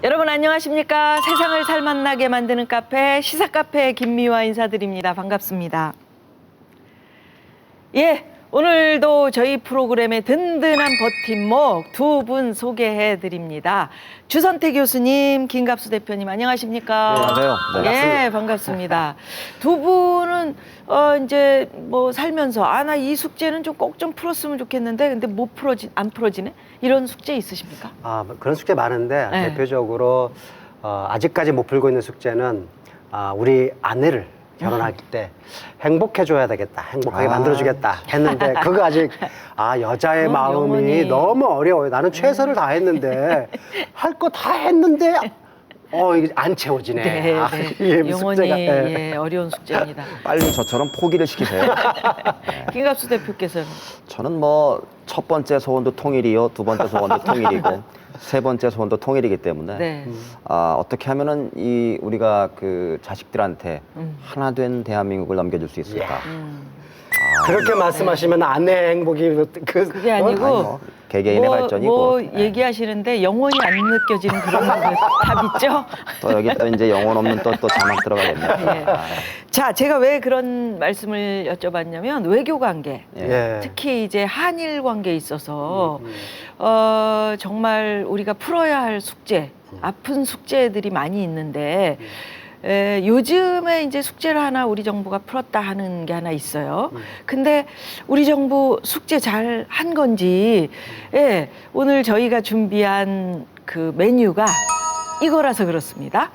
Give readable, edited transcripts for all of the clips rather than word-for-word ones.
여러분 안녕하십니까? 세상을 살맛나게 만드는 카페 시사카페 김미화 인사드립니다. 반갑습니다. 예, 오늘도 저희 프로그램의 든든한 버팀목 두 분 소개해 드립니다. 주선태 교수님, 김갑수 대표님 안녕하십니까? 네, 안녕하세요. 네, 반갑습니다. 두 분은 이제 뭐 살면서 나 이 숙제는 좀 꼭 좀 풀었으면 좋겠는데 근데 안 풀어지네? 이런 숙제 있으십니까? 그런 숙제 많은데 네. 대표적으로 아직까지 못 풀고 있는 숙제는 우리 아내를 결혼할 때 행복해줘야 되겠다, 행복하게 만들어주겠다 했는데 그거 아직 여자의 마음이 영원히. 너무 어려워요. 나는 최선을 다했는데 할 거 다 했는데 이게 안 채워지네. 네, 이게 영원히 숙제가. 예, 어려운 숙제입니다. 빨리 저처럼 포기를 시키세요. 김갑수 대표께서는 저는 뭐 첫 번째 소원도 통일이요, 두 번째 소원도 통일이고, 세 번째 소원도 통일이기 때문에 네. 어떻게 하면은 우리가 그 자식들한테 하나 된 대한민국을 넘겨줄 수 있을까? 그렇게 말씀하시면 아내의 행복이 그게 아니고 뭐 개개인의 발전이고. 뭐 얘기하시는데 영원히 안 느껴지는 그런 답 있죠? 또 여기 또 이제 영혼 없는 또 자막 들어가겠네요. 예. 자, 제가 왜 그런 말씀을 여쭤봤냐면 외교 관계, 예. 특히 이제 한일 관계에 있어서 정말 우리가 풀어야 할 숙제, 아픈 숙제들이 많이 있는데 요즘에 이제 숙제를 하나 우리 정부가 풀었다 하는 게 하나 있어요. 근데 우리 정부 숙제 잘 한 건지, 오늘 저희가 준비한 그 메뉴가 이거라서 그렇습니다.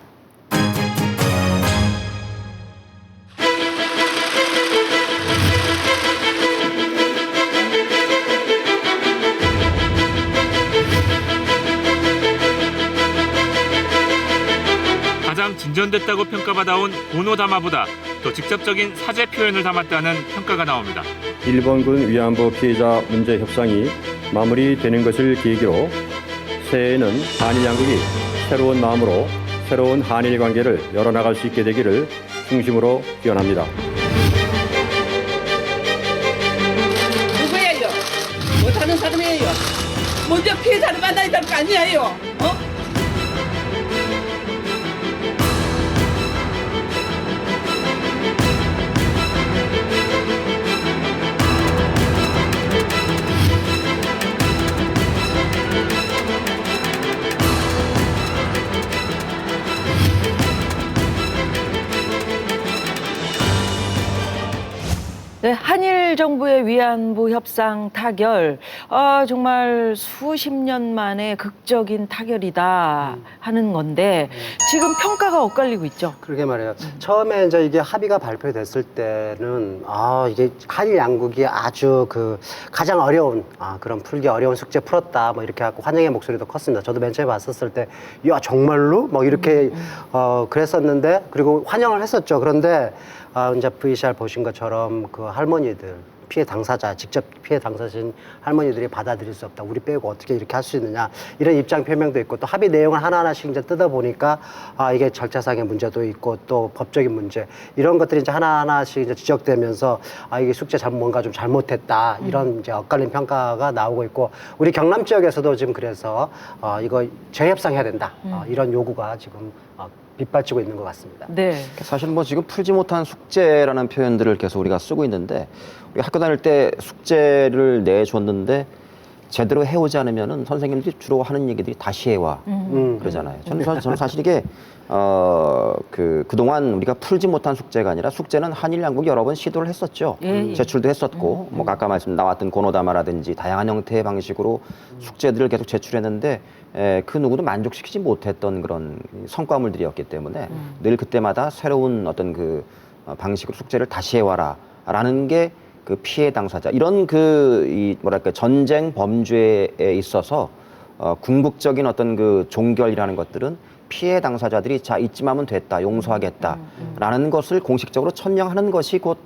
가장 진전됐다고 평가받아온 고노다마보다 더 직접적인 사죄 표현을 담았다는 평가가 나옵니다. 일본군 위안부 피해자 문제 협상이 마무리되는 것을 계기로 새해에는 한일 양국이 새로운 마음으로 새로운 한일 관계를 열어나갈 수 있게 되기를 중심으로 기원합니다. 누구예요? 못하는 사람이에요. 먼저 피해자를 만나야 될 거 아니에요? 네, 한일 정부의 위안부 협상 타결, 정말 수십 년 만에 극적인 타결이다 하는 건데 지금 평가가 엇갈리고 있죠. 그러게 말이에요. 처음에 이제 이게 합의가 발표됐을 때는 이게 한일 양국이 아주 가장 어려운 그런 풀기 어려운 숙제 풀었다 뭐 이렇게 하고 환영의 목소리도 컸습니다. 저도 맨 처음에 봤었을 때 야 정말로 뭐 이렇게 그랬었는데 그리고 환영을 했었죠. 그런데 이제 VCR 보신 것처럼 그 할머니들 피해 당사자, 직접 피해 당사자신 할머니들이 받아들일 수 없다. 우리 빼고 어떻게 이렇게 할 수 있느냐. 이런 입장 표명도 있고 또 합의 내용을 하나하나씩 이제 뜯어보니까 이게 절차상의 문제도 있고 또 법적인 문제 이런 것들이 이제 하나하나씩 이제 지적되면서 이게 숙제 뭔가 좀 잘못했다. 이런 이제 엇갈린 평가가 나오고 있고 우리 경남 지역에서도 지금 그래서 이거 재협상해야 된다. 이런 요구가 지금 빗발치고 있는 것 같습니다. 네. 사실 뭐 지금 풀지 못한 숙제라는 표현들을 계속 우리가 쓰고 있는데 우리 학교 다닐 때 숙제를 내줬는데 제대로 해오지 않으면은 선생님들이 주로 하는 얘기들이 다시 해와 그러잖아요. 저는 사실 이게 그동안 우리가 풀지 못한 숙제가 아니라 숙제는 한일 양국이 여러 번 시도를 했었죠. 제출도 했었고 뭐 아까 나왔던 고노다마라든지 다양한 형태의 방식으로 숙제들을 계속 제출했는데 그 누구도 만족시키지 못했던 그런 성과물들이었기 때문에 늘 그때마다 새로운 어떤 그 방식으로 숙제를 다시 해와라라는 게 그 피해 당사자 이런 뭐랄까 전쟁 범죄에 있어서 궁극적인 어떤 그 종결이라는 것들은 피해 당사자들이 이쯤 하면 됐다, 용서하겠다라는 것을 공식적으로 천명하는 것이 곧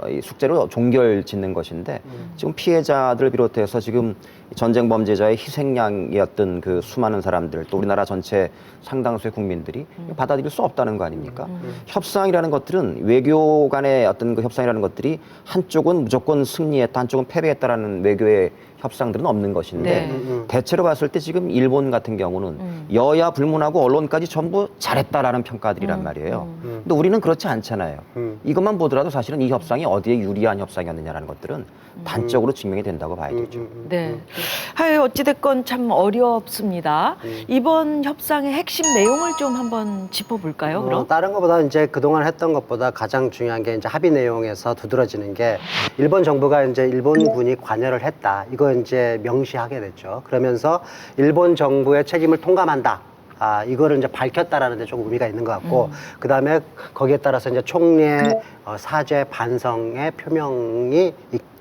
이 숙제로 종결 짓는 것인데 지금 피해자들 비롯해서 지금 전쟁 범죄자의 희생양이었던 그 수많은 사람들, 또 우리나라 전체 상당수의 국민들이 받아들일 수 없다는 거 아닙니까? 협상이라는 것들은 외교 간의 어떤 그 협상이라는 것들이 한쪽은 무조건 승리했다, 한쪽은 패배했다라는 외교의 협상들은 없는 것인데 대체로 봤을 때 지금 일본 같은 경우는 여야 불문하고 언론까지 전부 잘했다라는 평가들이란 말이에요. 근데 우리는 그렇지 않잖아요. 이것만 보더라도 사실은 이 협상이 어디에 유리한 협상이었느냐라는 것들은 단적으로 증명이 된다고 봐야 되죠. 네. 하여 어찌됐건 참 어렵습니다. 이번 협상의 핵심 내용을 좀 한번 짚어볼까요, 그럼? 다른 것보다 이제 그동안 했던 것보다 가장 중요한 게 이제 합의 내용에서 두드러지는 게 일본 정부가 이제 일본군이 관여를 했다. 이거 이제 명시하게 됐죠. 그러면서 일본 정부의 책임을 통감한다. 이거를 이제 밝혔다라는 데 조금 의미가 있는 것 같고, 그 다음에 거기에 따라서 이제 총리의 사죄 반성의 표명이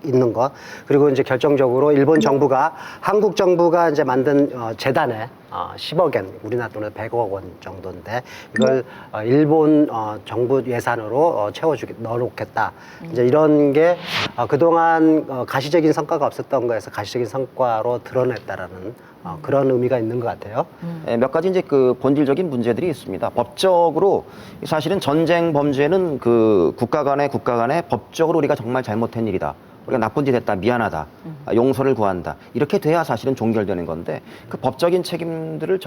있는 것, 그리고 이제 결정적으로 일본 정부가 한국 정부가 이제 만든 재단에 10억 엔, 우리나라 돈으로 100억 원 정도인데 이걸 일본 정부 예산으로 넣어놓겠다. 이제 이런 게 그동안 가시적인 성과가 없었던 거에서 가시적인 성과로 드러냈다라는 그런 의미가 있는 것 같아요. 몇 가지 이제 그 본질적인 문제들이 있습니다. 법적으로 사실은 전쟁 범죄는 그 국가 간에 법적으로 우리가 정말 잘못한 일이다. 우리가 나쁜 짓 했다, 미안하다, 용서를 구한다. 이렇게 돼야 사실은 종결되는 건데 그 법적인 책임들을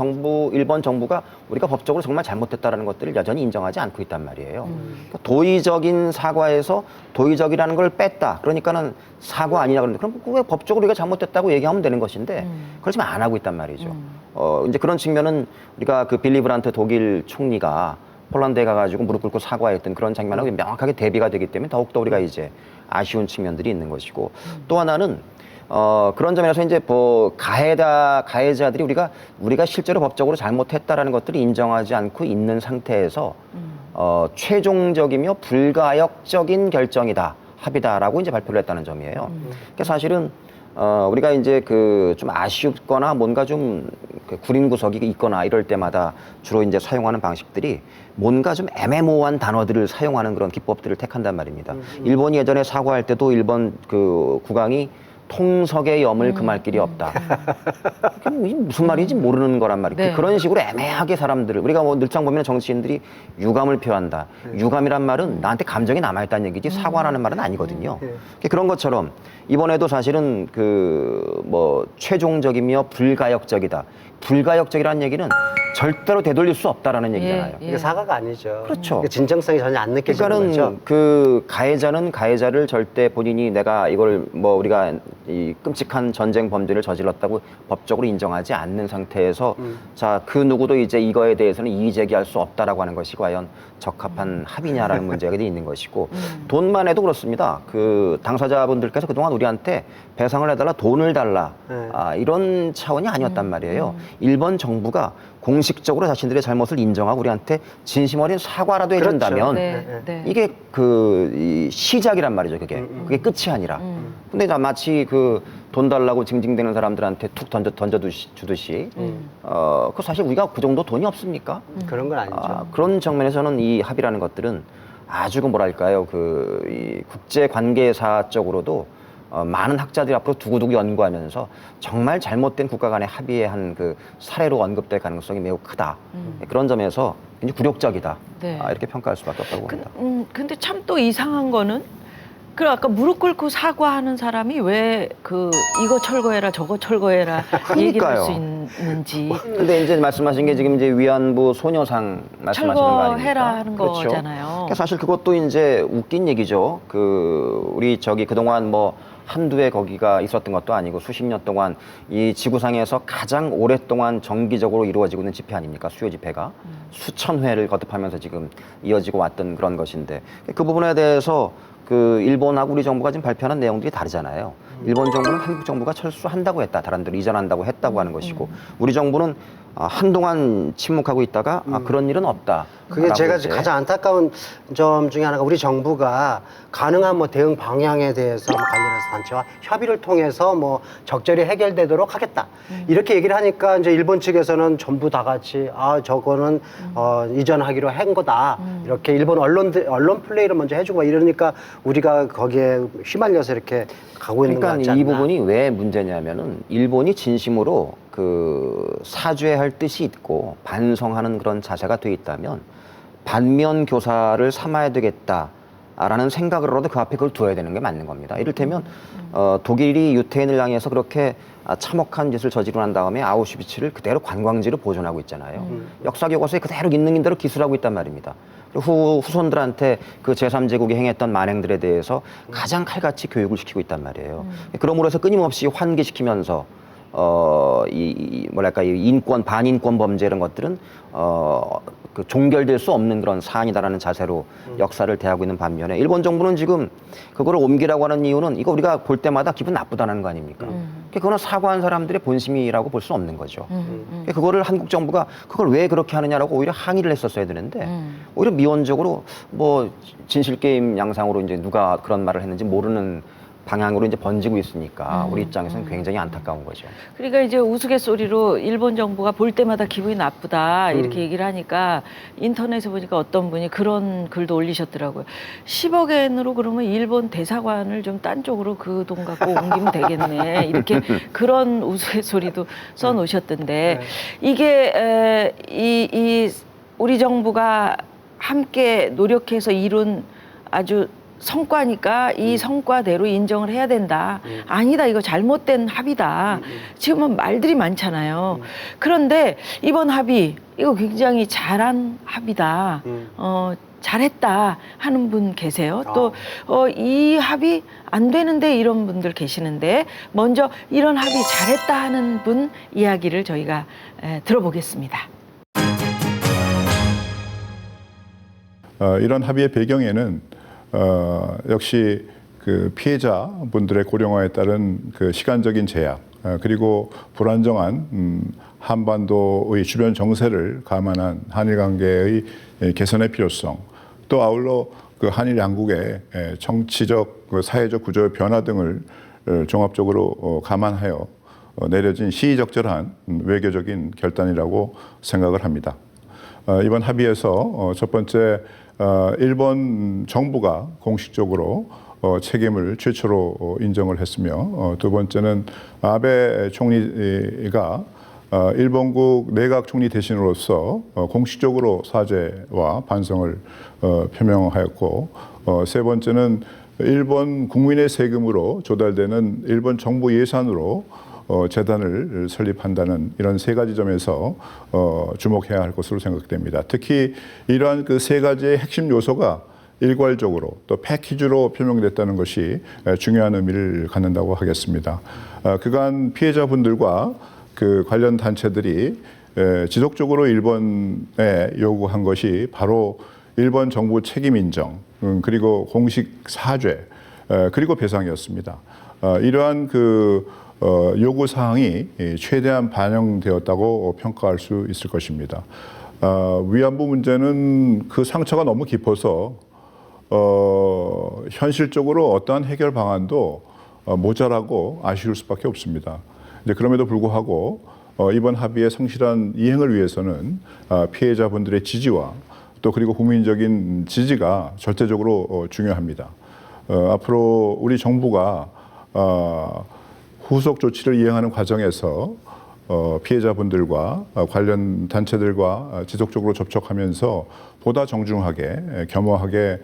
일본 정부가 우리가 법적으로 정말 잘못했다라는 것들을 여전히 인정하지 않고 있단 말이에요. 그러니까 도의적인 사과에서 도의적이라는 걸 뺐다. 그러니까는 사과 아니냐 그러는데 그럼 왜 법적으로 우리가 잘못했다고 얘기하면 되는 것인데 그걸 지금 안 하고 있단 말이죠. 이제 그런 측면은 우리가 그 빌리 브란트 독일 총리가 폴란드에 가가지고 무릎 꿇고 사과했던 그런 장면하고 명확하게 대비가 되기 때문에 더욱더 우리가 이제 아쉬운 측면들이 있는 것이고 또 하나는 그런 점에서 이제 뭐 가해자들이 우리가 실제로 법적으로 잘못했다라는 것들을 인정하지 않고 있는 상태에서 최종적이며 불가역적인 결정이다, 합의다라고 이제 발표를 했다는 점이에요. 그러니까 사실은 우리가 이제 그 좀 아쉽거나 뭔가 좀 구린 구석이 있거나 이럴 때마다 주로 이제 사용하는 방식들이 뭔가 좀 애매모호한 단어들을 사용하는 그런 기법들을 택한단 말입니다. 일본이 예전에 사과할 때도 일본 그 국왕이 통석의 염을 금할 길이 없다. 그게 무슨 말인지 모르는 거란 말이에요. 네. 그런 식으로 애매하게 사람들을 우리가 뭐 늘상 보면 정치인들이 유감을 표한다. 유감이란 말은 나한테 감정이 남아있다는 얘기지 사과라는 말은 아니거든요. 그런 것처럼 이번에도 사실은 그 뭐 최종적이며 불가역적이다. 불가역적이라는 얘기는 절대로 되돌릴 수 없다라는 얘기잖아요. 이게 사과가 아니죠. 그렇죠. 이게 진정성이 전혀 안 느껴지는 거죠. 그러니까는 그 가해자는 가해자를 절대 본인이 내가 이걸 뭐 우리가 이 끔찍한 전쟁 범죄를 저질렀다고 법적으로 인정하지 않는 상태에서 자, 그 누구도 이제 이거에 대해서는 이의 제기할 수 없다라고 하는 것이 과연 적합한 합의냐라는 문제가 있는 것이고 돈만 해도 그렇습니다. 그 당사자분들께서 그동안 우리한테 배상을 해달라, 돈을 달라, 이런 차원이 아니었단 말이에요. 일본 정부가 공식적으로 자신들의 잘못을 인정하고 우리한테 진심 어린 사과라도 해준다면 네. 이게 이 시작이란 말이죠. 그게 끝이 아니라. 근데 마치 그 돈 달라고 징징대는 사람들한테 툭 던져주듯이 그 사실 우리가 그 정도 돈이 없습니까? 그런 건 아니죠. 그런 측면에서는 이 합의라는 것들은 아주 뭐랄까요, 이 국제 관계사적으로도 많은 학자들이 앞으로 두고두고 연구하면서 정말 잘못된 국가 간의 합의의 한 그 사례로 언급될 가능성이 매우 크다. 그런 점에서 굉장히 굴욕적이다. 네. 이렇게 평가할 수밖에 없다고 봅니다. 근데 참 또 이상한 거는 그 아까 무릎 꿇고 사과하는 사람이 왜 이거 철거해라 저거 철거해라 얘기를 할 수 있는지. 근데 이제 말씀하신 게 지금 이제 위안부 소녀상 말씀하시는 거 아닙니까? 철거해라 하는 그렇죠. 거잖아요. 그러니까 사실 그것도 이제 웃긴 얘기죠. 우리 그동안 뭐 한두 해 거기가 있었던 것도 아니고 수십 년 동안 이 지구상에서 가장 오랫동안 정기적으로 이루어지고 있는 집회 아닙니까? 수요 집회가 수천 회를 거듭하면서 지금 이어지고 왔던 그런 것인데 그 부분에 대해서 일본하고 우리 정부가 지금 발표하는 내용들이 다르잖아요. 일본 정부는 한국 정부가 철수한다고 했다. 다른 데로 이전한다고 했다고 하는 것이고 우리 정부는 한동안 침묵하고 있다가 그런 일은 없다. 그게 제가 가장 안타까운 점 중에 하나가 우리 정부가 가능한 뭐 대응 방향에 대해서 관련해서 단체와 협의를 통해서 뭐 적절히 해결되도록 하겠다. 이렇게 얘기를 하니까 이제 일본 측에서는 전부 다 같이 저거는 이전하기로 한 거다. 이렇게 일본 언론 플레이를 먼저 해주고 막 이러니까 우리가 거기에 휘말려서 이렇게 가고 있는 것 같지 그러니까 않나. 이 부분이 왜 문제냐면은 일본이 진심으로 그 사죄할 뜻이 있고 반성하는 그런 자세가 돼 있다면 반면 교사를 삼아야 되겠다라는 생각으로라도 그 앞에 그걸 두어야 되는 게 맞는 겁니다. 이를테면 독일이 유태인을 향해서 그렇게 참혹한 짓을 저지르고 난 다음에 아우슈비츠를 그대로 관광지로 보존하고 있잖아요. 역사 교과서에 그대로 있는 대로 기술하고 있단 말입니다. 그리고 후손들한테 그 제3제국이 행했던 만행들에 대해서 가장 칼같이 교육을 시키고 있단 말이에요. 그러므로 해서 끊임없이 환기시키면서 뭐랄까 이 인권 반인권 범죄 이런 것들은 그 종결될 수 없는 그런 사안이다라는 자세로 역사를 대하고 있는 반면에 일본 정부는 지금 그거를 옮기라고 하는 이유는 이거 우리가 볼 때마다 기분 나쁘다는 거 아닙니까? 그거는 사과한 사람들의 본심이라고 볼 수는 없는 거죠. 그거를 한국 정부가 그걸 왜 그렇게 하느냐라고 오히려 항의를 했었어야 되는데 오히려 미온적으로 뭐 진실 게임 양상으로 이제 누가 그런 말을 했는지 모르는 방향으로 이제 번지고 있으니까 우리 입장에서는 굉장히 안타까운 거죠. 그러니까 이제 우스갯소리로 일본 정부가 볼 때마다 기분이 나쁘다 이렇게 얘기를 하니까 인터넷에 보니까 어떤 분이 그런 글도 올리셨더라고요. 10억 엔으로 그러면 일본 대사관을 좀 딴 쪽으로 그 돈 갖고 옮기면 되겠네. 이렇게 그런 우스갯소리도 써놓으셨던데 이게 이 우리 정부가 함께 노력해서 이룬 아주 성과니까 이 성과대로 인정을 해야 된다. 아니다, 이거 잘못된 합의다. 지금은 말들이 많잖아요. 그런데 이번 합의, 이거 굉장히 잘한 합의다. 잘했다 하는 분 계세요. 또 이 합의 안 되는데 이런 분들 계시는데 먼저 이런 합의 잘했다 하는 분 이야기를 저희가 들어보겠습니다. 이런 합의의 배경에는 역시 그 피해자분들의 고령화에 따른 그 시간적인 제약 그리고 불안정한 한반도의 주변 정세를 감안한 한일 관계의 개선의 필요성 또 아울러 그 한일 양국의 정치적 그 사회적 구조의 변화 등을 종합적으로 감안하여 내려진 시의적절한 외교적인 결단이라고 생각을 합니다. 이번 합의에서 첫 번째 일본 정부가 공식적으로 책임을 최초로 인정을 했으며 두 번째는 아베 총리가 일본국 내각 총리 대신으로서 공식적으로 사죄와 반성을 표명하였고 세 번째는 일본 국민의 세금으로 조달되는 일본 정부 예산으로 재단을 설립한다는 이런 세 가지 점에서 주목해야 할 것으로 생각됩니다. 특히 이러한 그 세 가지의 핵심 요소가 일괄적으로 또 패키지로 표명됐다는 것이 중요한 의미를 갖는다고 하겠습니다. 그간 피해자분들과 그 관련 단체들이 지속적으로 일본에 요구한 것이 바로 일본 정부 책임 인정 그리고 공식 사죄 그리고 배상이었습니다. 이러한 그 요구 사항이 최대한 반영되었다고 평가할 수 있을 것입니다. 위안부 문제는 그 상처가 너무 깊어서 현실적으로 어떠한 해결 방안도 모자라고 아쉬울 수밖에 없습니다. 이제 그럼에도 불구하고 이번 합의의 성실한 이행을 위해서는 피해자분들의 지지와 또 그리고 국민적인 지지가 절대적으로 중요합니다. 앞으로 우리 정부가 후속 조치를 이행하는 과정에서 피해자분들과 관련 단체들과 지속적으로 접촉하면서 보다 정중하게 겸허하게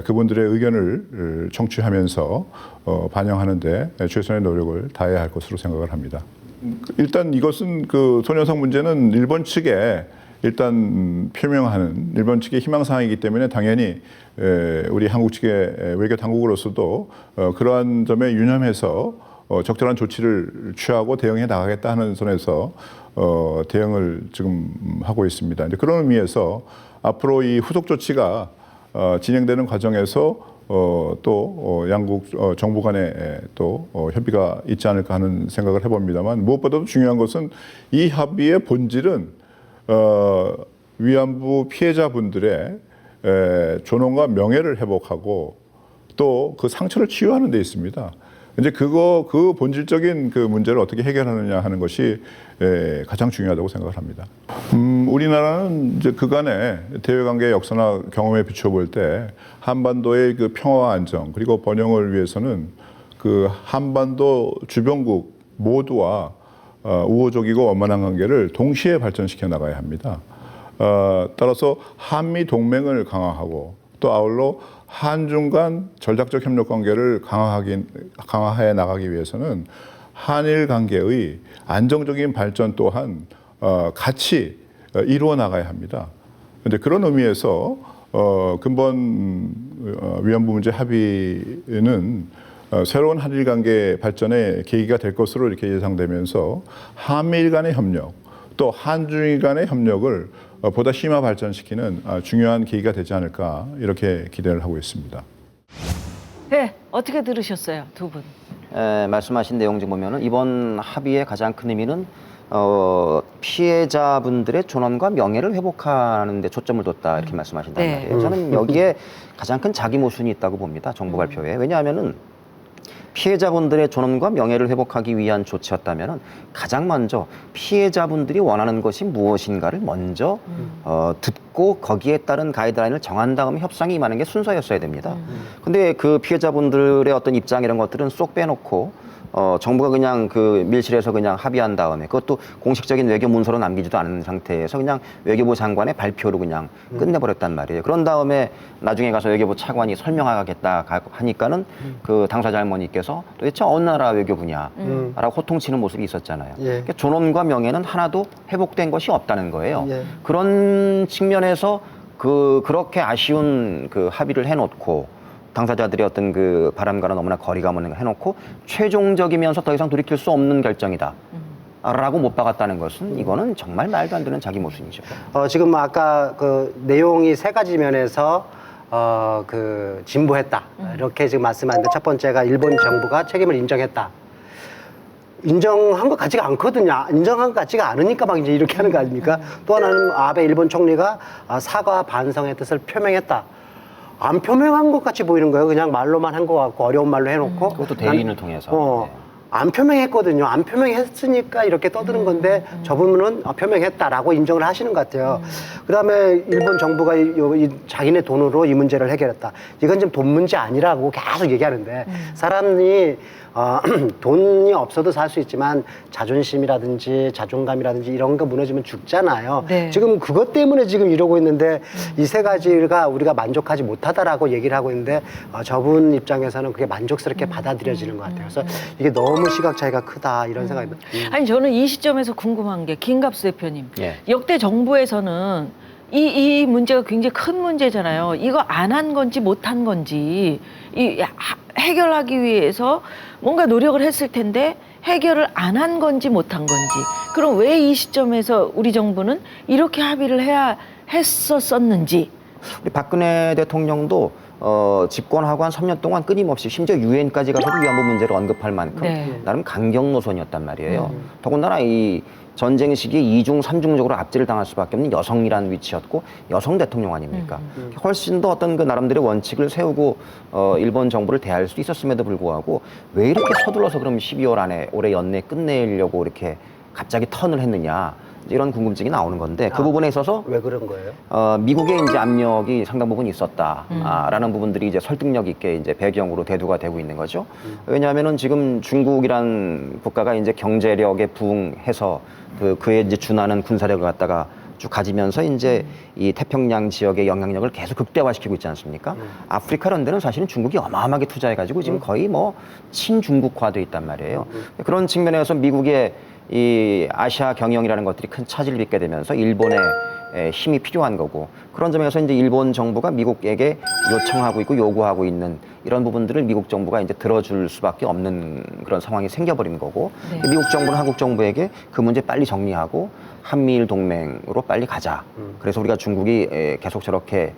그분들의 의견을 청취하면서 반영하는 데 최선의 노력을 다해야 할 것으로 생각을 합니다. 일단 이것은 그 소녀상 문제는 일본 측에 일단 표명하는 일본 측의 희망사항이기 때문에 당연히 우리 한국 측의 외교 당국으로서도 그러한 점에 유념해서 적절한 조치를 취하고 대응해 나가겠다 하는 선에서 대응을 지금 하고 있습니다. 이제 그런 의미에서 앞으로 이 후속 조치가 진행되는 과정에서 또 양국 정부 간에 또 협의가 있지 않을까 하는 생각을 해봅니다만 무엇보다도 중요한 것은 이 합의의 본질은 위안부 피해자분들의 존엄과 명예를 회복하고 또 그 상처를 치유하는 데 있습니다. 이제 그 본질적인 그 문제를 어떻게 해결하느냐 하는 것이 가장 중요하다고 생각을 합니다. 우리나라는 이제 그간의 대외관계 역사나 경험에 비춰볼 때 한반도의 그 평화와 안정 그리고 번영을 위해서는 그 한반도 주변국 모두와 우호적이고 원만한 관계를 동시에 발전시켜 나가야 합니다. 따라서 한미 동맹을 강화하고 또 아울러 한중 간 전략적 협력 관계를 강화해 나가기 위해서는 한일 관계의 안정적인 발전 또한 같이 이루어 나가야 합니다. 그런데 그런 의미에서 근본 위안부 문제 합의는 새로운 한일 관계 발전의 계기가 될 것으로 이렇게 예상되면서 한미일 간의 협력 또 한중일 간의 협력을 보다 심화 발전시키는 중요한 계기가 되지 않을까 이렇게 기대를 하고 있습니다. 네, 어떻게 들으셨어요, 두 분? 말씀하신 내용 중 보면은 이번 합의의 가장 큰 의미는 피해자분들의 존엄과 명예를 회복하는 데 초점을 뒀다 이렇게 말씀하신단 네. 말이에요. 저는 여기에 가장 큰 자기 모순이 있다고 봅니다. 정부 발표에. 왜냐하면은 피해자분들의 존엄과 명예를 회복하기 위한 조치였다면 가장 먼저 피해자분들이 원하는 것이 무엇인가를 먼저 듣고 거기에 따른 가이드라인을 정한 다음에 협상에 임하는 게 순서였어야 됩니다. 근데 그 피해자분들의 어떤 입장 이런 것들은 쏙 빼놓고 정부가 그냥 그 밀실에서 그냥 합의한 다음에 그것도 공식적인 외교 문서로 남기지도 않은 상태에서 그냥 외교부 장관의 발표로 그냥 끝내버렸단 말이에요. 그런 다음에 나중에 가서 외교부 차관이 설명하겠다 하니까는 그 당사자 할머니께서 도대체 어느 나라 외교부냐라고 호통치는 모습이 있었잖아요. 예. 그러니까 존엄과 명예는 하나도 회복된 것이 없다는 거예요. 예. 그런 측면에서 그렇게 아쉬운 그 합의를 해놓고 당사자들의 어떤 그 바람과는 너무나 거리감을 해놓고 최종적이면서 더 이상 돌이킬 수 없는 결정이다. 라고 못 박았다는 것은 이거는 정말 말도 안 되는 자기 모순이죠. 지금 아까 그 내용이 세 가지 면에서 그 진보했다 이렇게 지금 말씀하는데 첫 번째가 일본 정부가 책임을 인정했다. 인정한 것 같지가 않거든요. 인정한 것 같지가 않으니까 막 이제 이렇게 하는 거 아닙니까? 또 하나는 아베 일본 총리가 사과 반성의 뜻을 표명했다. 안 표명한 것 같이 보이는 거예요. 그냥 말로만 한 것 같고 어려운 말로 해놓고. 그것도 대리인을 통해서. 안 표명했거든요. 안 표명했으니까 이렇게 떠드는 건데 저분은 표명했다라고 인정을 하시는 것 같아요. 그다음에 일본 정부가 자기네 돈으로 이 문제를 해결했다. 이건 지금 돈 문제 아니라고 계속 얘기하는데 사람이 돈이 없어도 살 수 있지만 자존심이라든지 자존감이라든지 이런 거 무너지면 죽잖아요. 네. 지금 그것 때문에 지금 이러고 있는데 이 세 가지가 우리가 만족하지 못하다라고 얘기를 하고 있는데 저분 입장에서는 그게 만족스럽게 받아들여지는 것 같아요. 그래서 이게 너무 시각 차이가 크다 이런 생각이 듭니다. 아니 저는 이 시점에서 궁금한 게 김갑수 대표님, 예. 역대 정부에서는 이 문제가 굉장히 큰 문제잖아요. 이거 안 한 건지 못 한 건지 해결하기 위해서 뭔가 노력을 했을 텐데 해결을 안 한 건지 못 한 건지. 그럼 왜 이 시점에서 우리 정부는 이렇게 합의를 해야 했었는지. 우리 박근혜 대통령도 집권하고 한 3년 동안 끊임없이 심지어 유엔까지 가서 위안부 문제를 언급할 만큼 네. 나름 강경 노선이었단 말이에요. 더군다나 이 전쟁 시기에 이중 삼중적으로 압제를 당할 수밖에 없는 여성이라는 위치였고 여성 대통령 아닙니까? 훨씬 더 어떤 그 나름대로의 원칙을 세우고 일본 정부를 대할 수 있었음에도 불구하고 왜 이렇게 서둘러서 그럼 12월 안에 올해 연내 끝내려고 이렇게 갑자기 턴을 했느냐. 이런 궁금증이 나오는 건데 그 부분에 있어서 왜 그런 거예요? 미국의 이제 압력이 상당 부분 있었다라는 부분들이 이제 설득력 있게 이제 배경으로 대두가 되고 있는 거죠. 왜냐하면은 지금 중국이란 국가가 이제 경제력에 부응해서 그에 이제 준하는 군사력을 갖다가 쭉 가지면서 이제 이 태평양 지역의 영향력을 계속 극대화시키고 있지 않습니까? 아프리카 이런 데는 사실은 중국이 어마어마하게 투자해가지고 지금 거의 뭐 친중국화돼 있단 말이에요. 그런 측면에서 미국의 이 아시아 경영이라는 것들이 큰 차질을 빚게 되면서 일본의 힘이 필요한 거고 그런 점에서 이제 일본 정부가 미국에게 요청하고 있고 요구하고 있는 이런 부분들을 미국 정부가 이제 들어줄 수밖에 없는 그런 상황이 생겨버린 거고 네. 미국 정부는 한국 정부에게 그 문제 빨리 정리하고 한미일 동맹으로 빨리 가자. 그래서 우리가 중국이 계속 저렇게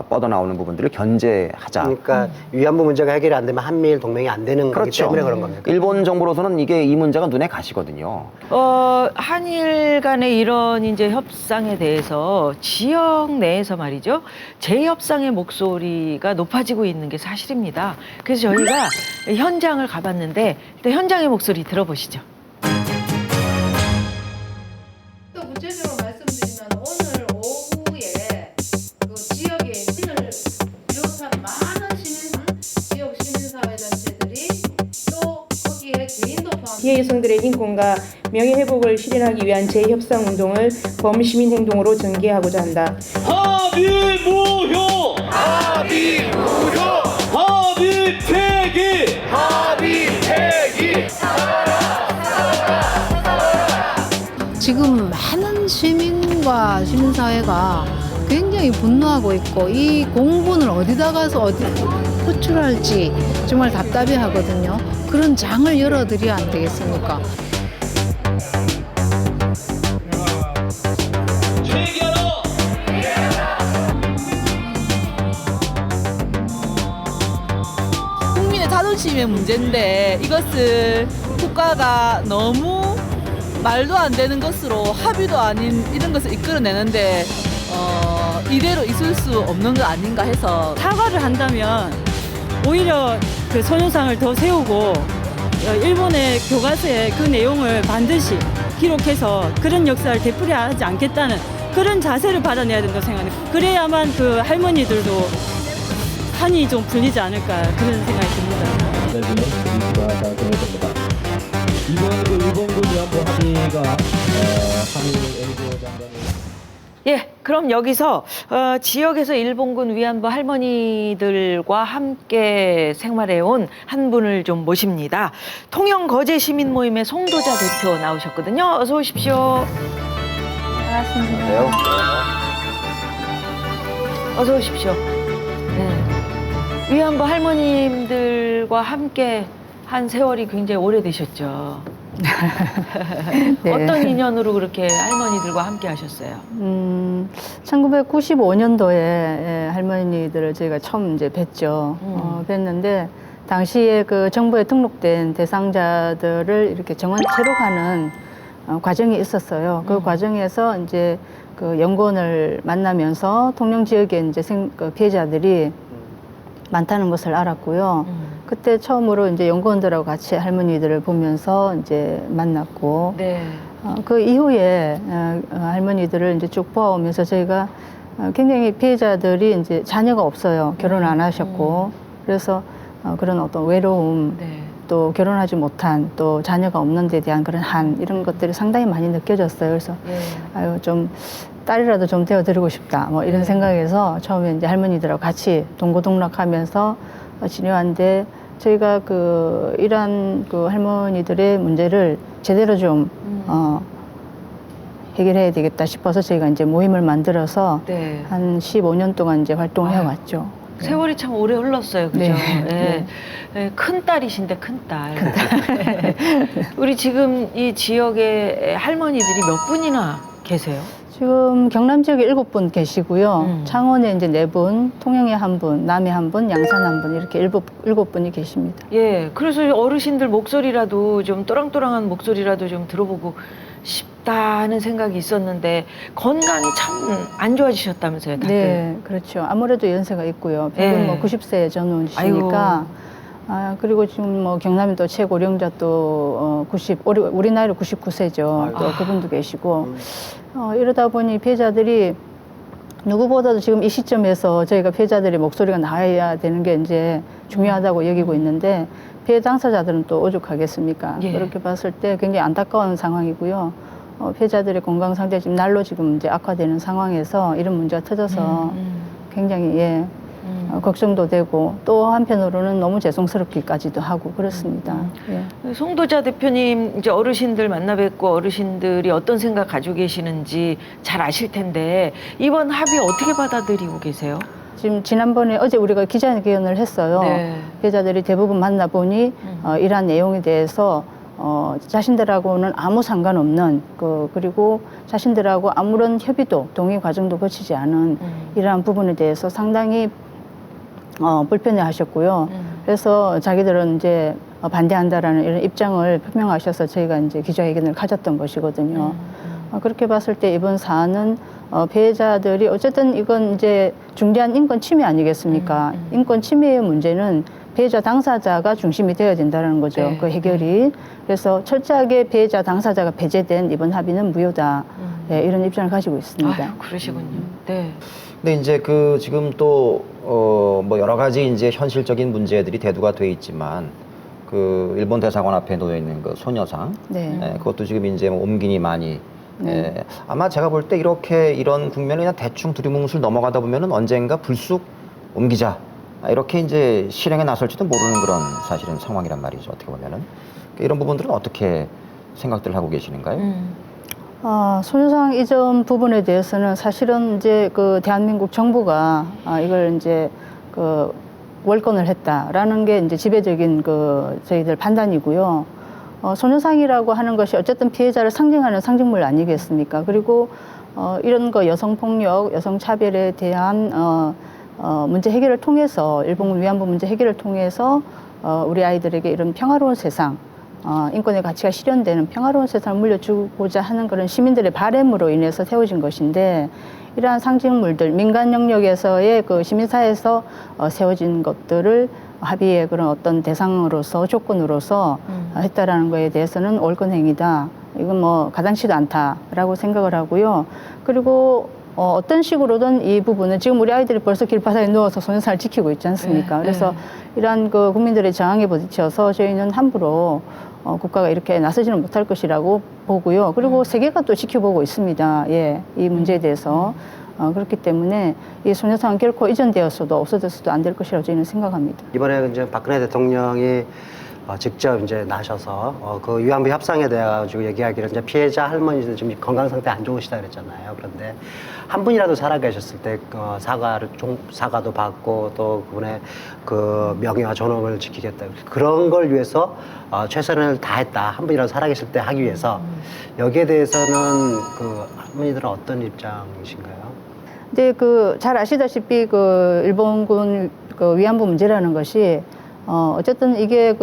뻗어나오는 부분들을 견제하자. 그러니까 위안부 문제가 해결이 안 되면 한미일 동맹이 안 되는 거기 그렇죠. 때문에 그런 겁니까? 일본 정부로서는 이게 이 문제가 눈에 가시거든요. 한일 간의 이런 이제 협상에 대해서 지역 내에서 말이죠. 재협상의 목소리가 높아지고 있는 게 사실입니다. 그래서 저희가 현장을 가봤는데 일단 현장의 목소리 들어보시죠. 또 구체적으로 말씀드리면 오늘 오후에 그 지역에 민을 비롯한 많은 지역 시민사회단체들이 또 거기에 개인도 포함 피해 여성들의 인권과 명예 회복을 실현하기 위한 재협상 운동을 범시민 행동으로 전개하고자 한다. 합의 무효! 합의 무효! 합의 폐기! 합의 폐기! 지금 많은 시민과 시민사회가 굉장히 분노하고 있고 이 공분을 어디다 가서 어디 호출할지 정말 답답해 하거든요. 그런 장을 열어드려야 안 되겠습니까? 국민의 자존심의 문제인데 이것을 국가가 너무 말도 안 되는 것으로 합의도 아닌 이런 것을 이끌어내는데 이대로 있을 수 없는 거 아닌가 해서 사과를 한다면 오히려 그 손해상을 더 세우고 일본의 교과서에 그 내용을 반드시 기록해서 그런 역사를 되풀이하지 않겠다는 그런 자세를 받아내야 된다고 생각합니다. 그래야만 그 할머니들도 한이 좀 풀리지 않을까 그런 생각이 듭니다. 이번 일본군 위안부 합의가 한일 NGO 장관이 예, 그럼 여기서 지역에서 일본군 위안부 할머니들과 함께 생활해온 한 분을 좀 모십니다. 통영 거제 시민 모임의 송도자 대표 나오셨거든요. 어서 오십시오. 그래요? 어서 오십시오. 네. 위안부 할머님들과 함께 한 세월이 굉장히 오래되셨죠. 네. 어떤 인연으로 그렇게 할머니들과 함께 하셨어요? 1995년도에 할머니들을 저희가 처음 이제 뵀죠. 뵀는데 당시에 그 정부에 등록된 대상자들을 이렇게 정원 체록하는 과정이 있었어요. 그 과정에서 이제 그 연구원을 만나면서 통영 지역에 이제 그 피해자들이 많다는 것을 알았고요. 그때 처음으로 이제 연구원들하고 같이 할머니들을 보면서 이제 만났고, 네. 그 이후에 할머니들을 이제 쭉 보아오면서 저희가 굉장히 피해자들이 이제 자녀가 없어요. 결혼 안 하셨고, 그래서 그런 어떤 외로움, 네. 또 결혼하지 못한, 또 자녀가 없는 데 대한 그런 한 이런 것들이 상당히 많이 느껴졌어요. 그래서 예. 아유 좀 딸이라도 좀 되어드리고 싶다. 뭐 이런 생각에서 처음에 이제 할머니들하고 같이 동고동락하면서 지내왔는데 저희가 그 이러한 그 할머니들의 문제를 제대로 좀 해결해야 되겠다 싶어서 저희가 이제 모임을 만들어서 네. 한 15년 동안 이제 활동을 해왔죠. 세월이 참 오래 흘렀어요, 그죠? 네. 예. 네. 예, 큰 딸이신데 큰 딸. 우리 지금 이 지역에 할머니들이 몇 분이나 계세요? 지금 경남 지역에 7분 계시고요. 창원에 이제 4분, 통영에 1분, 남해 1분, 양산 1분 이렇게 7분이 계십니다. 예, 그래서 어르신들 목소리라도 좀 또랑또랑한 목소리라도 좀 들어보고 싶다는 생각이 있었는데 건강이 참 안 좋아지셨다면서요, 다들? 네, 그렇죠. 아무래도 연세가 있고요. 평균 네. 뭐 90세 전후시니까. 그리고 지금 뭐 경남에 또 최고령자 또 90, 우리 나이로 99세죠. 또 그분도 계시고. 이러다 보니 피해자들이 누구보다도 지금 이 시점에서 저희가 피해자들의 목소리가 나와야 되는 게 이제 중요하다고 여기고 있는데 피해 당사자들은 또 오죽하겠습니까? 예. 그렇게 봤을 때 굉장히 안타까운 상황이고요. 피해자들의 건강 상태 지금 날로 지금 이제 악화되는 상황에서 이런 문제가 터져서 굉장히 걱정도 되고 또 한편으로는 너무 죄송스럽기까지도 하고 그렇습니다. 예. 송도자 대표님 이제 어르신들 만나 뵙고 어르신들이 어떤 생각 가지고 계시는지 잘 아실 텐데 이번 합의 어떻게 받아들이고 계세요? 지금 지난번에 어제 우리가 기자회견을 했어요. 네. 피해자들이 대부분 만나보니 이러한 내용에 대해서 자신들하고는 아무 상관없는 그리고 자신들하고 아무런 협의도 동의 과정도 거치지 않은 이러한 부분에 대해서 상당히 불편해하셨고요. 그래서 자기들은 이제 반대한다라는 이런 입장을 표명하셔서 저희가 이제 기자회견을 가졌던 것이거든요. 그렇게 봤을 때 이번 사안은 피해자들이 어쨌든 이건 이제 중대한 인권 침해 아니겠습니까? 인권 침해의 문제는 피해자 당사자가 중심이 되어야 된다는 거죠. 네. 그 해결이. 그래서 철저하게 피해자 당사자가 배제된 이번 합의는 무효다. 네, 이런 입장을 가지고 있습니다. 아유, 그러시군요. 네. 근데 이제 지금 또 뭐 여러 가지 이제 현실적인 문제들이 대두가 돼 있지만 일본 대사관 앞에 놓여 있는 그 소녀상, 네. 그것도 지금 이제 뭐 옮기니 많이. 아마 제가 볼 때 이런 국면을 그냥 대충 두리뭉술 넘어가다 보면은 언젠가 불쑥 옮기자 이렇게 이제 실행에 나설지도 모르는 그런 사실은 상황이란 말이죠. 어떻게 보면은 이런 부분들은 어떻게 생각들 하고 계시는가요? 소녀상 이전 부분에 대해서는 사실은 이제 대한민국 정부가 이걸 이제 월권을 했다라는 게 이제 지배적인 저희들 판단이고요. 소녀상이라고 하는 것이 어쨌든 피해자를 상징하는 상징물 아니겠습니까? 그리고 이런 여성폭력, 여성차별에 대한 문제 해결을 통해서 일본군 위안부 문제 해결을 통해서 우리 아이들에게 이런 평화로운 세상, 인권의 가치가 실현되는 평화로운 세상을 물려주고자 하는 그런 시민들의 바람으로 인해서 세워진 것인데 이러한 상징물들, 민간 영역에서의 시민사회에서 세워진 것들을 합의의 그런 어떤 대상으로서 조건으로서 했다라는 거에 대해서는 월권행위다. 이건 뭐 가당치도 않다라고 생각을 하고요. 그리고 어떤 식으로든 이 부분은 지금 우리 아이들이 벌써 길바닥에 누워서 소녀상을 지키고 있지 않습니까? 그래서 이러한 국민들의 저항에 부딪혀서 저희는 함부로 국가가 이렇게 나서지는 못할 것이라고 보고요. 그리고 세계가 또 지켜보고 있습니다. 예, 이 문제에 대해서. 그렇기 때문에 이 소녀상은 결코 이전되었어도 없어졌어도 안 될 것이라고 저희는 생각합니다. 이번에 이제 박근혜 대통령이 직접 이제 나셔서 그 위안부 협상에 대해 가지고 얘기하기를 이제 피해자 할머니들 지금 건강 상태 안 좋으시다 그랬잖아요. 그런데 한 분이라도 살아계셨을 때 사과도 받고 또 그분의 명예와 존엄을 지키겠다. 그런 걸 위해서 최선을 다했다. 한 분이라도 살아계실 때 하기 위해서 여기에 대해서는 할머니들은 어떤 입장이신가요? 근데 잘 아시다시피 일본군 위안부 문제라는 것이 어쨌든 이게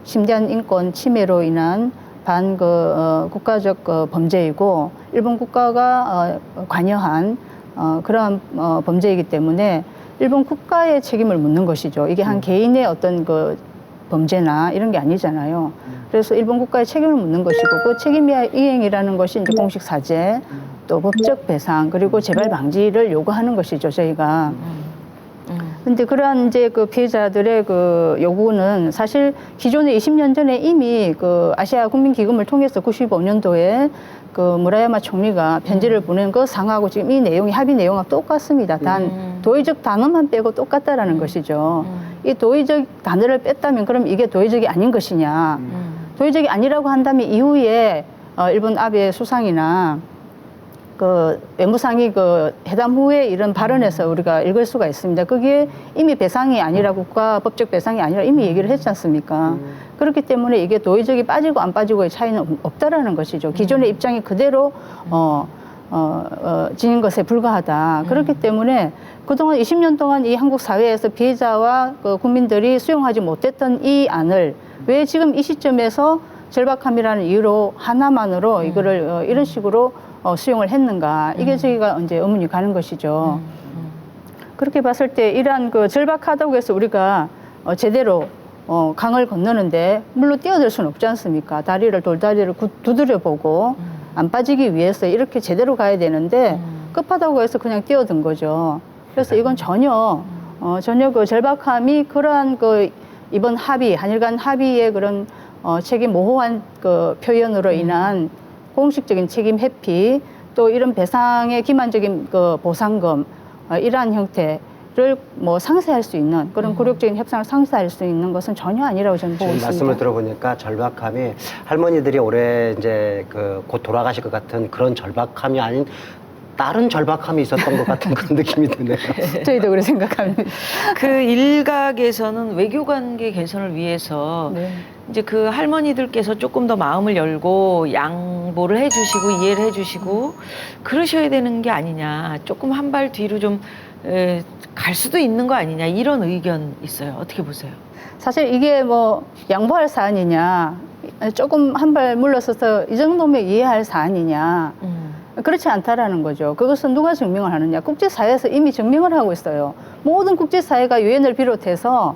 심대한 인권 침해로 인한 국가적 범죄이고 일본 국가가 관여한 그러한 범죄이기 때문에 일본 국가의 책임을 묻는 것이죠. 이게 한 개인의 어떤 범죄나 이런 게 아니잖아요. 그래서 일본 국가의 책임을 묻는 것이고 그 책임 이행이라는 것이 이제 공식 사죄, 또 법적 배상 그리고 재발 방지를 요구하는 것이죠. 저희가. 근데 그러한 이제 피해자들의 요구는 사실 기존에 20년 전에 이미 아시아 국민기금을 통해서 95년도에 무라야마 총리가 편지를 보낸 거 상하고 지금 이 내용이 합의 내용과 똑같습니다. 단 도의적 단어만 빼고 똑같다라는 것이죠. 이 도의적 단어를 뺐다면 그럼 이게 도의적이 아닌 것이냐. 도의적이 아니라고 한다면 이후에 일본 아베 수상이나 외무상이 회담 후에 이런 발언에서 우리가 읽을 수가 있습니다. 그게 이미 배상이 아니라 국가법적 배상이 아니라 이미 얘기를 했지 않습니까? 그렇기 때문에 이게 도의적이 빠지고 안 빠지고의 차이는 없다라는 것이죠. 기존의 입장이 그대로 지닌 것에 불과하다. 그렇기 때문에 그동안 20년 동안 이 한국 사회에서 피해자와 국민들이 수용하지 못했던 이 안을 왜 지금 이 시점에서 절박함이라는 이유로 하나만으로 이거를 이런 식으로 수용을 했는가. 이게 저희가 이제 의문이 가는 것이죠. 그렇게 봤을 때 이러한 절박하다고 해서 우리가 제대로 강을 건너는데 물로 뛰어들 수는 없지 않습니까? 돌다리를 두드려보고 안 빠지기 위해서 이렇게 제대로 가야 되는데 급하다고 해서 그냥 뛰어든 거죠. 그래서 이건 전혀 절박함이 그러한 이번 합의, 한일 간 합의의 그런 책임 모호한 표현으로 인한 공식적인 책임 회피 또 이런 배상의 기만적인 보상금 이러한 형태를 상쇄할 수 있는 그런 굴욕적인 협상을 상쇄할 수 있는 것은 전혀 아니라고 저는 보고 있습니다. 말씀을 들어보니까 절박함이 할머니들이 올해 이제 곧 돌아가실 것 같은 그런 절박함이 아닌 다른 절박함이 있었던 것 같은 그런 느낌이 드네요. 저희도 그렇게 생각합니다. 그 일각에서는 외교 관계 개선을 위해서 네. 이제 그 할머니들께서 조금 더 마음을 열고 양보를 해주시고 이해를 해주시고 그러셔야 되는 게 아니냐. 조금 한 발 뒤로 좀 갈 수도 있는 거 아니냐. 이런 의견 있어요. 어떻게 보세요? 사실 이게 뭐 양보할 사안이냐, 조금 한 발 물러서서 이 정도면 이해할 사안이냐, 그렇지 않다라는 거죠. 그것은 누가 증명을 하느냐. 국제사회에서 이미 증명을 하고 있어요. 모든 국제사회가 유엔을 비롯해서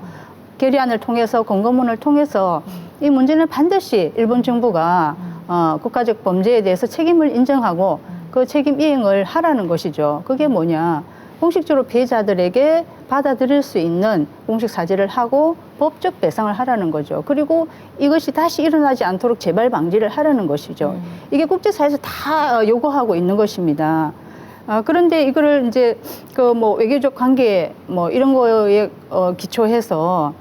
결의안을 통해서 공고문을 통해서 이 문제는 반드시 일본 정부가 국가적 범죄에 대해서 책임을 인정하고 그 책임 이행을 하라는 것이죠. 그게 뭐냐. 공식적으로 피해자들에게 받아들일 수 있는 공식 사죄를 하고 법적 배상을 하라는 거죠. 그리고 이것이 다시 일어나지 않도록 재발 방지를 하라는 것이죠. 이게 국제사회에서 다 요구하고 있는 것입니다. 그런데 이거를 이제 그 뭐 외교적 관계 뭐 이런 거에 기초해서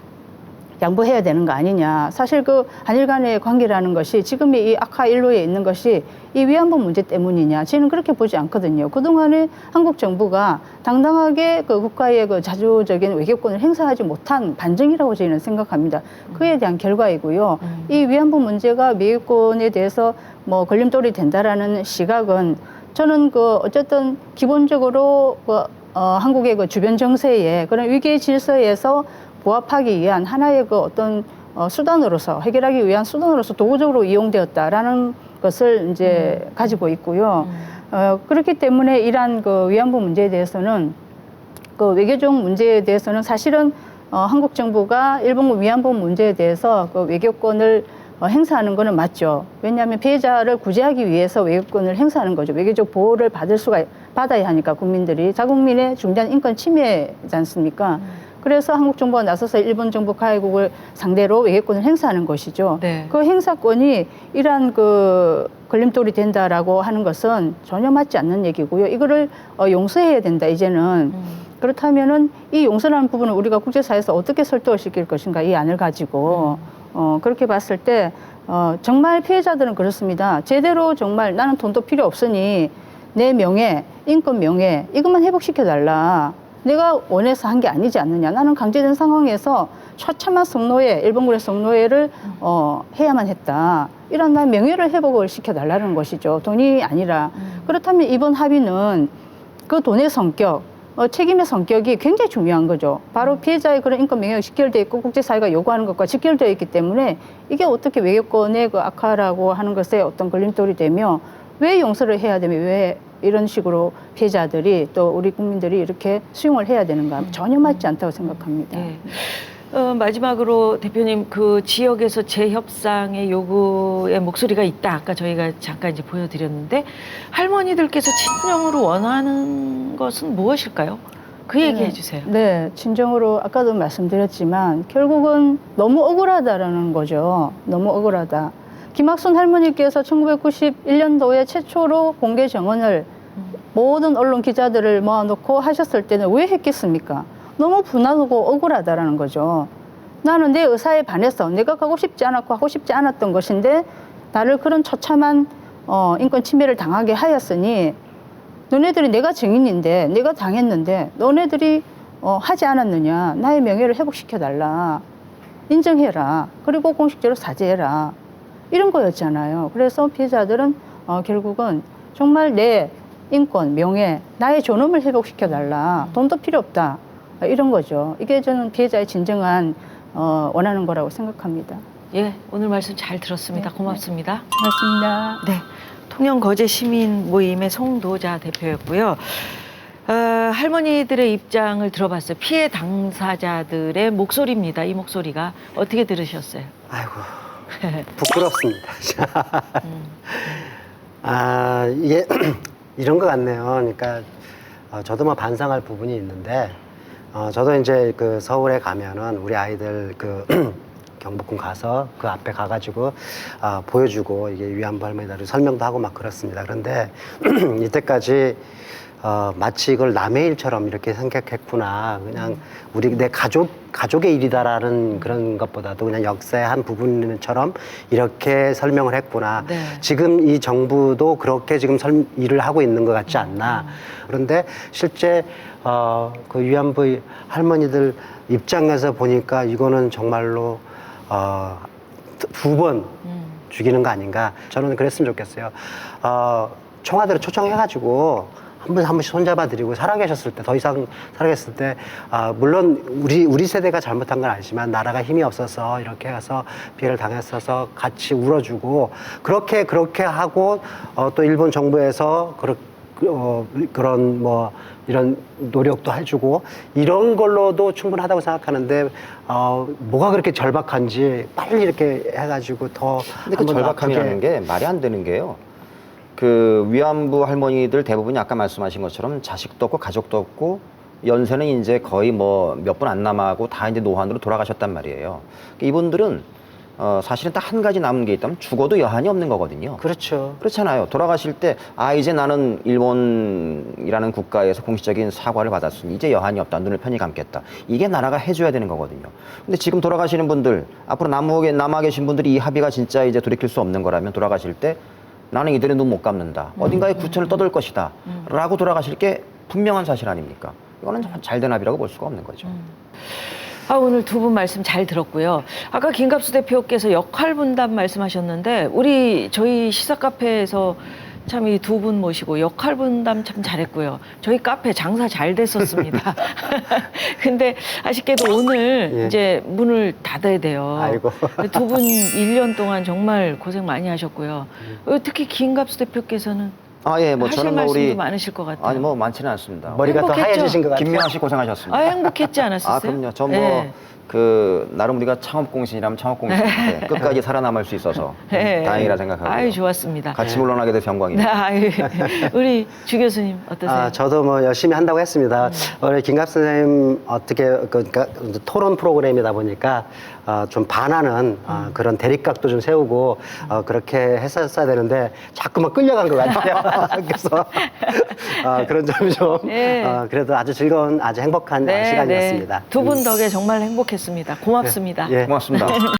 양보해야 되는 거 아니냐. 사실 그 한일 간의 관계라는 것이 지금의 이 악화 일로에 있는 것이 이 위안부 문제 때문이냐. 저는 그렇게 보지 않거든요. 그동안에 한국 정부가 당당하게 그 국가의 그 자주적인 외교권을 행사하지 못한 반증이라고 저희는 생각합니다. 그에 대한 결과이고요. 이 위안부 문제가 외교권에 대해서 뭐 걸림돌이 된다라는 시각은 저는 그 어쨌든 기본적으로 한국의 그 주변 정세에 그런 위기 질서에서 부합하기 위한 하나의 그 어떤 수단으로서 해결하기 위한 수단으로서 도구적으로 이용되었다라는 것을 이제 가지고 있고요. 그렇기 때문에 이러한 그 위안부 문제에 대해서는 그 외교적 문제에 대해서는 사실은 한국 정부가 일본군 위안부 문제에 대해서 그 외교권을 행사하는 것은 맞죠. 왜냐하면 피해자를 구제하기 위해서 외교권을 행사하는 거죠. 외교적 보호를 받아야 하니까 국민들이 자국민의 중대한 인권 침해지 않습니까? 그래서 한국 정부가 나서서 일본 정부 가해국을 상대로 외교권을 행사하는 것이죠. 네. 그 행사권이 이러한 그 걸림돌이 된다라고 하는 것은 전혀 맞지 않는 얘기고요. 이거를 용서해야 된다, 이제는. 그렇다면은 이 용서라는 부분을 우리가 국제사회에서 어떻게 설득을 시킬 것인가, 이 안을 가지고. 그렇게 봤을 때, 정말 피해자들은 그렇습니다. 제대로 정말 나는 돈도 필요 없으니 내 명예, 인권 명예, 이것만 회복시켜달라. 내가 원해서 한 게 아니지 않느냐. 나는 강제된 상황에서 처참한 성노예, 일본군의 성노예를 해야만 했다. 이런 난 명예를 회복을 시켜달라는 것이죠. 돈이 아니라. 그렇다면 이번 합의는 그 돈의 성격, 책임의 성격이 굉장히 중요한 거죠. 바로 피해자의 그런 인권 명예가 직결되어 있고 국제사회가 요구하는 것과 직결되어 있기 때문에 이게 어떻게 외교권의 그 악화라고 하는 것에 어떤 걸림돌이 되며 왜 용서를 해야 되며 왜 이런 식으로 피해자들이 또 우리 국민들이 이렇게 수용을 해야 되는가 전혀 맞지 않다고 생각합니다. 네. 마지막으로 대표님 그 지역에서 재협상의 요구의 목소리가 있다. 아까 저희가 잠깐 이제 보여드렸는데 할머니들께서 친정으로 원하는 것은 무엇일까요? 그 얘기 해주세요. 네, 친정으로 아까도 말씀드렸지만 결국은 너무 억울하다라는 거죠. 너무 억울하다. 김학순 할머니께서 1991년도에 최초로 공개 정언을 모든 언론 기자들을 모아놓고 하셨을 때는 왜 했겠습니까? 너무 분하고 억울하다라는 거죠. 나는 내 의사에 반해서 내가 가고 싶지 않았고 하고 싶지 않았던 것인데 나를 그런 처참한 인권 침해를 당하게 하였으니 너네들이 내가 증인인데 내가 당했는데 너네들이 하지 않았느냐. 나의 명예를 회복시켜달라. 인정해라. 그리고 공식적으로 사죄해라. 이런 거였잖아요. 그래서 피해자들은 결국은 정말 내 인권, 명예, 나의 존엄을 회복시켜달라. 돈도 필요 없다. 이런 거죠. 이게 저는 피해자의 진정한 원하는 거라고 생각합니다. 예, 오늘 말씀 잘 들었습니다. 네, 고맙습니다. 고맙습니다. 네, 통영거제 시민 모임의 송도자 대표였고요. 할머니들의 입장을 들어봤어요. 피해 당사자들의 목소리입니다. 이 목소리가 어떻게 들으셨어요? 아이고. 부끄럽습니다. 이게 이런 것 같네요. 그러니까 저도 뭐 반성할 부분이 있는데 저도 이제 그 서울에 가면은 우리 아이들 그 경복궁 가서 그 앞에 가가지고 보여주고 이게 위안부 할머니들 설명도 하고 막 그렇습니다. 그런데 이때까지 마치 이걸 남의 일처럼 이렇게 생각했구나. 그냥 내 가족의 일이다라는 그런 것보다도 그냥 역사의 한 부분처럼 이렇게 설명을 했구나. 네. 지금 이 정부도 그렇게 지금 일을 하고 있는 것 같지 않나. 그런데 실제 그 위안부 할머니들 입장에서 보니까 이거는 정말로 2번 죽이는 거 아닌가. 저는 그랬으면 좋겠어요. 청와대로 초청해가지고 한 번씩 손잡아 드리고 살아계셨을 때, 더 이상 살아계셨을 때, 물론 우리 세대가 잘못한 건 아니지만 나라가 힘이 없어서 이렇게 해서 피해를 당했어서 같이 울어주고 그렇게 하고 또 일본 정부에서 그런 뭐 이런 노력도 해주고 이런 걸로도 충분하다고 생각하는데 뭐가 그렇게 절박한지 빨리 이렇게 해가지고 더. 근데 그 절박함이라는 게 말이 안 되는 게요. 그 위안부 할머니들 대부분이 아까 말씀하신 것처럼 자식도 없고 가족도 없고 연세는 이제 거의 뭐 몇 분 안 남아고 다 이제 노환으로 돌아가셨단 말이에요. 이분들은 사실은 딱 한 가지 남은 게 있다면 죽어도 여한이 없는 거거든요. 그렇죠. 그렇잖아요. 돌아가실 때 이제 나는 일본이라는 국가에서 공식적인 사과를 받았으니 이제 여한이 없다. 눈을 편히 감겠다. 이게 나라가 해줘야 되는 거거든요. 근데 지금 돌아가시는 분들, 앞으로 남아 계신 분들이 이 합의가 진짜 이제 돌이킬 수 없는 거라면 돌아가실 때 나는 이들의 눈 못 감는다. 어딘가에 구천을 떠들 것이다. 라고 돌아가실 게 분명한 사실 아닙니까? 이거는 잘된 합의라고 볼 수가 없는 거죠. 오늘 두 분 말씀 잘 들었고요. 아까 김갑수 대표께서 역할 분담 말씀하셨는데 저희 시사 카페에서 참 이 두 분 모시고 역할 분담 참 잘했고요. 저희 카페 장사 잘 됐었습니다. 근데 아쉽게도 오늘 이제 문을 닫아야 돼요. 아이고. 두 분 1년 동안 정말 고생 많이 하셨고요. 특히 김갑수 대표께서는 예, 뭐 하실 저는 뭐 말씀도 우리 많으실 것 같아요. 아니 뭐 많지는 않습니다. 머리가 더 행복했죠? 하얘지신 것 같아요. 김명하 씨 고생하셨습니다. 행복했지 않았었어요? 그럼요. 저 네. 나름 우리가 창업공신이라면 창업공신인데 끝까지 살아남을 수 있어서 네. 다행이라 생각하고요. 좋았습니다. 같이 물러나게 돼서 영광입니다. 우리 주 교수님 어떠세요? 저도 뭐 열심히 한다고 했습니다. 우리 김갑수 선생님 그러니까 토론 프로그램이다 보니까 좀 반하는 그런 대립각도 좀 세우고 그렇게 했었어야 되는데 자꾸만 끌려간 것 같아요. 그래서 그런 점이 좀 그래도 아주 즐거운 아주 행복한 시간이었습니다. 두 분 덕에 정말 행복했습니다. 고맙습니다. 예. 고맙습니다.